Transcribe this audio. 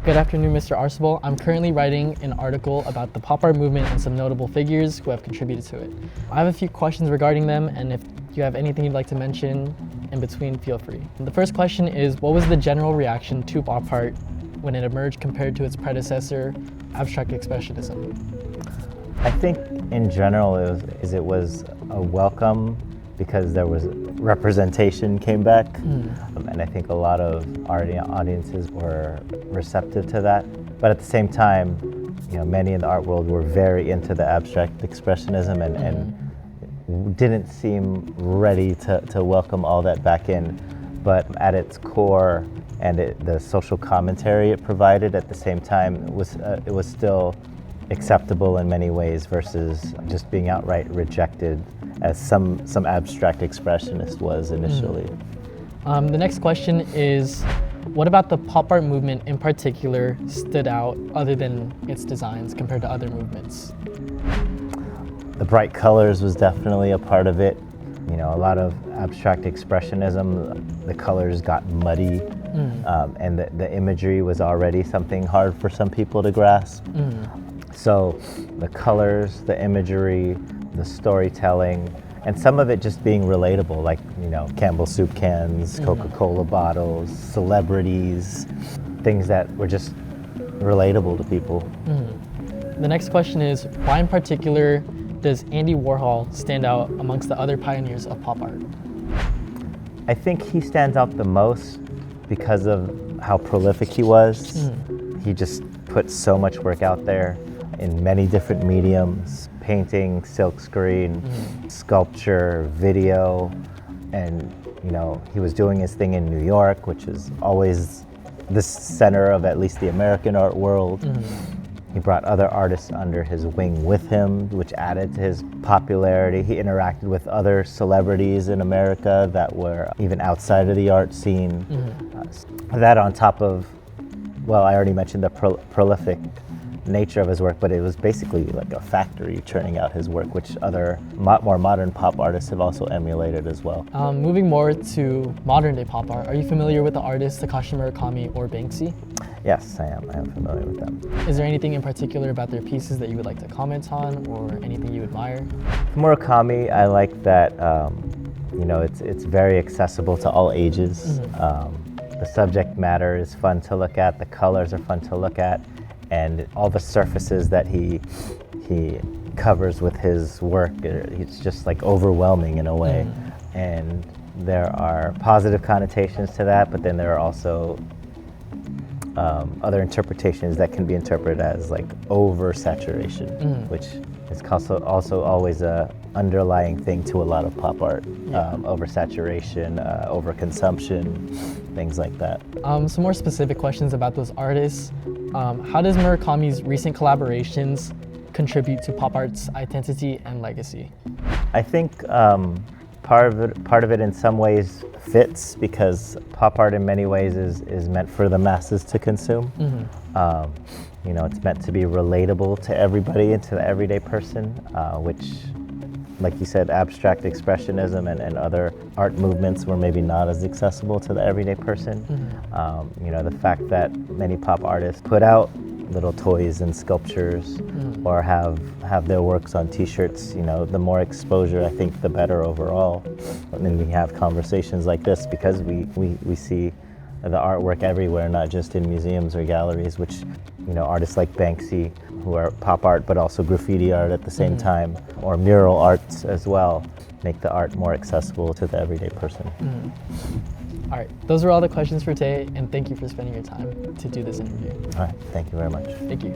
Good afternoon, Mr. Arcibal. I'm currently writing an article about the pop art movement and some notable figures who have contributed to it. I have a few questions regarding them, and if you have anything you'd like to mention in between, feel free. The first question is, what was the general reaction to pop art when it emerged compared to its predecessor, abstract expressionism? I think in general it was a welcome because there was representation came back, and I think a lot of audiences were receptive to that. But at the same time, many in the art world were very into the abstract expressionism and didn't seem ready to welcome all that back in. But at its core and the social commentary it provided at the same time, it was still acceptable in many ways versus just being outright rejected as some abstract expressionist was initially. The next question is, what about the pop art movement in particular stood out other than its designs compared to other movements? The bright colors was definitely a part of it. A lot of abstract expressionism, the colors got muddy, and the imagery was already something hard for some people to grasp. So the colors, the imagery, the storytelling, and some of it just being relatable, like Campbell soup cans, Coca-Cola bottles, celebrities, things that were just relatable to people. The next question is, why in particular does Andy Warhol stand out amongst the other pioneers of pop art? I think he stands out the most because of how prolific he was. He just put so much work out there in many different mediums: painting, silkscreen, sculpture, video, and he was doing his thing in New York, which is always the center of at least the American art world. He brought other artists under his wing with him, which added to his popularity. He interacted with other celebrities in America that were even outside of the art scene. That on top of, well, I already mentioned the prolific nature of his work, but it was basically like a factory churning out his work, which other more modern pop artists have also emulated as well. Moving more to modern day pop art, are you familiar with the artists Takashi Murakami or Banksy? Yes, I am familiar with them. Is there anything in particular about their pieces that you would like to comment on, or anything you admire? Murakami, I like that it's very accessible to all ages. The subject matter is fun to look at, the colors are fun to look at, and all the surfaces that he covers with his work, it's just like overwhelming in a way. And there are positive connotations to that, but then there are also other interpretations that can be interpreted as like oversaturation, which is also always a underlying thing to a lot of pop art. Oversaturation, overconsumption, things like that. Some more specific questions about those artists. How does Murakami's recent collaborations contribute to pop art's identity and legacy? I think part of it in some ways fits because pop art in many ways is meant for the masses to consume. It's meant to be relatable to everybody and to the everyday person, which, like you said, abstract expressionism and other art movements were maybe not as accessible to the everyday person. The fact that many pop artists put out little toys and sculptures or have their works on t-shirts, the more exposure, I think, the better overall. And then we have conversations like this because we see the artwork everywhere, not just in museums or galleries, which, artists like Banksy, who are pop art but also graffiti art at the same time, or mural arts as well, make the art more accessible to the everyday person. All right, those were all the questions for today, and thank you for spending your time to do this interview. All right, thank you very much. Thank you.